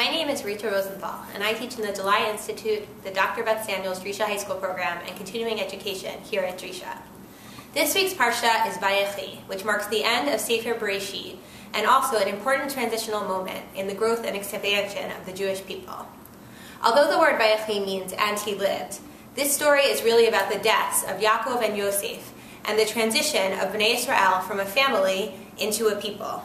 My name is Rita Rosenthal, and I teach in the July Institute, the Dr. Beth Samuels Drisha High School program, and continuing education here at Drisha. This week's parasha is Vayechi, which marks the end of Sefer Bereshit, and also an important transitional moment in the growth and expansion of the Jewish people. Although the word Vayechi means "and he lived," this story is really about the deaths of Yaakov and Yosef, and the transition of Bnei Israel from a family into a people.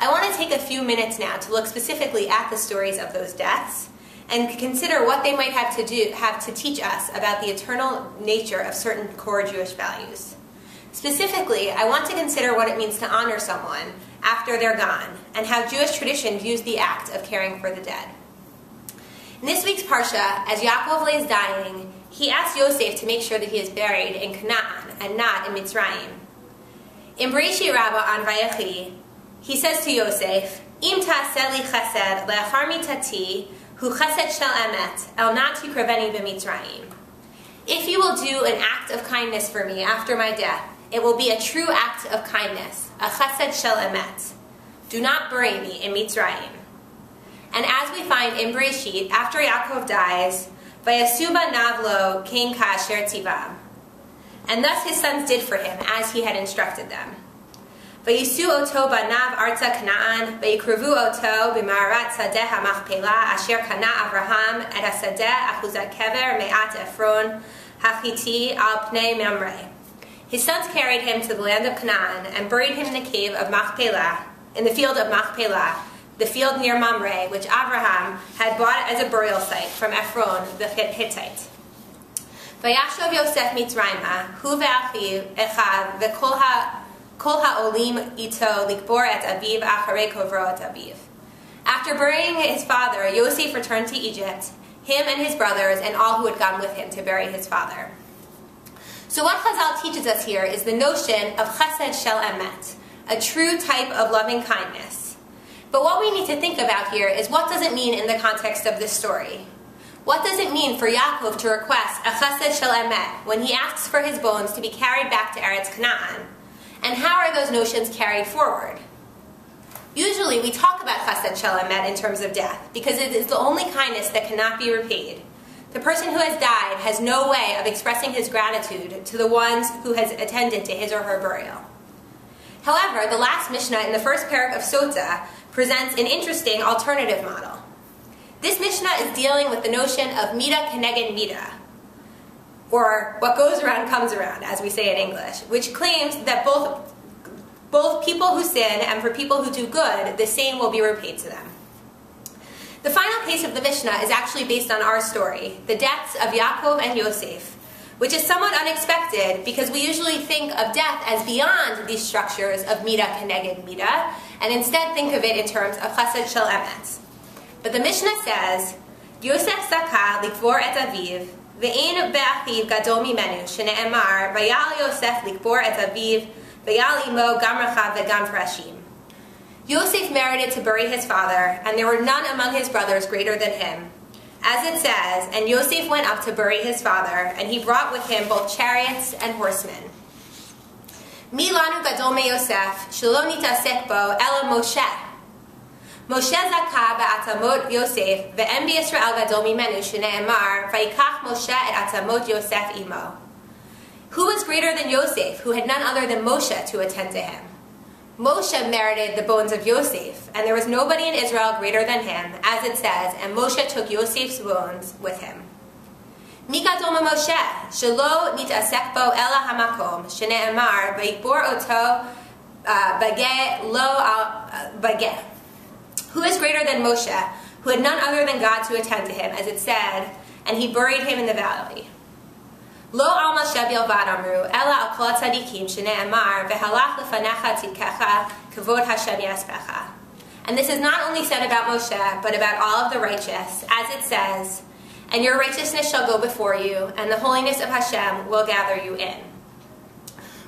I want to take a few minutes now to look specifically at the stories of those deaths and consider what they might have to teach us about the eternal nature of certain core Jewish values. Specifically, I want to consider what it means to honor someone after they're gone, and how Jewish tradition views the act of caring for the dead. In this week's parsha, as Yaakov lays dying, he asks Yosef to make sure that he is buried in Canaan and not in Mitzrayim. In Bereshit Rabbah on Vayechi, he says to Yosef, "Im ta'aseh li chesed le'achar mitati hu chesed shel emet el na tikreveni b'Mitzrayim." If you will do an act of kindness for me after my death, it will be a true act of kindness, a chesed shel emet. Do not bury me in Mitzrayim. And as we find in Bereshit, after Yaakov dies, Vayasu banav lo kein ka'asher tzivam. And thus his sons did for him as he had instructed them. Vayisu oto banav arza Canaan, vayikrevu oto b'ma'arat sadeh hamachpelah asher kana Avraham et hasadeh achuzat kever me'at Ephron hachiti al pnei Mamre. His sons carried him to the land of Canaan and buried him in the cave of Machpelah, in the field of Machpelah, the field near Mamre, which Avraham had bought as a burial site from Ephron the Hittite. Vayashov Yosef Mitzrayma, hu ve'achiv echav ve'kol ha'olim ito likbor et aviv acharei kovro et aviv. After burying his father, Yosef returned to Egypt, him and his brothers and all who had gone with him to bury his father. So what Chazal teaches us here is the notion of chesed shel emet, a true type of loving kindness. But what we need to think about here is, what does it mean in the context of this story? What does it mean for Yaakov to request a chesed shel emet when he asks for his bones to be carried back to Eretz Canaan? And how are those notions carried forward? Usually we talk about chesed shel emet in terms of death, because it is the only kindness that cannot be repaid. The person who has died has no way of expressing his gratitude to the ones who has attended to his or her burial. However, the last Mishnah in the first parak of Sota presents an interesting alternative model. This Mishnah is dealing with the notion of midah keneged midah, or what goes around comes around, as we say in English, which claims that both people who sin and for people who do good, the same will be repaid to them. The final case of the Mishnah is actually based on our story, the deaths of Yaakov and Yosef, which is somewhat unexpected because we usually think of death as beyond these structures of midah keneged midah, and instead think of it in terms of chesed shel emet. But the Mishnah says, Yosef zaka likvor et aviv, ve'ein be'achiv gadol mimenu, shene'emar, vayal Yosef likvor et aviv, vayal imo gam rachav ve'gam parashim. Yosef merited to bury his father, and there were none among his brothers greater than him. As it says, and Yosef went up to bury his father, and he brought with him both chariots and horsemen. Mi lanu gadol me Yosef, shelo nitasek bo ela Moshe. Moshe zaka ba'atamot Yosef, ve'em b'Yisrael gadol mimenu shene'emar, vayikach Moshe et atamot Yosef imo. Who was greater than Yosef, who had none other than Moshe to attend to him? Moshe merited the bones of Yosef, and there was nobody in Israel greater than him, as it says, and Moshe took Yosef's bones with him. Mi gadol Moshe, shelo nitasek bo ela hamakom, shene'emar, vayikbor oto bageh lo al bageh. Who is greater than Moshe, who had none other than God to attend to him, as it said, and he buried him in the valley? Lo al Moshe bilvad amru, ela al kol tzadikim shene'emar, vehalach lefanecha tzidkecha, kavod Hashem yaspecha. And this is not only said about Moshe, but about all of the righteous, as it says, and your righteousness shall go before you, and the holiness of Hashem will gather you in.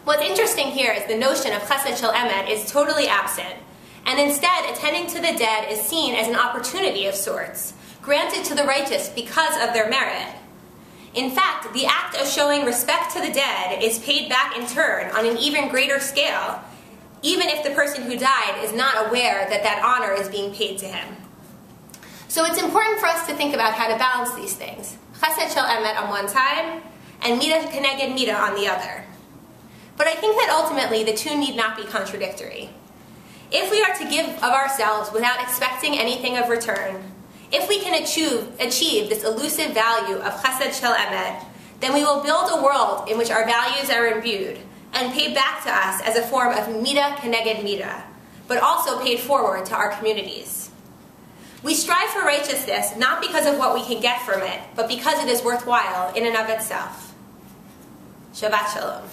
What's interesting here is the notion of chesed shel emet is totally absent, and instead attending to the dead is seen as an opportunity of sorts, granted to the righteous because of their merit. In fact, the act of showing respect to the dead is paid back in turn on an even greater scale, even if the person who died is not aware that that honor is being paid to him. So it's important for us to think about how to balance these things. Chesed shel emet on one side, and midah keneged midah on the other. But I think that ultimately the two need not be contradictory. If we are to give of ourselves without expecting anything of return, if we can achieve this elusive value of chesed shel emet, then we will build a world in which our values are imbued and paid back to us as a form of midah keneged midah, but also paid forward to our communities. We strive for righteousness not because of what we can get from it, but because it is worthwhile in and of itself. Shabbat Shalom.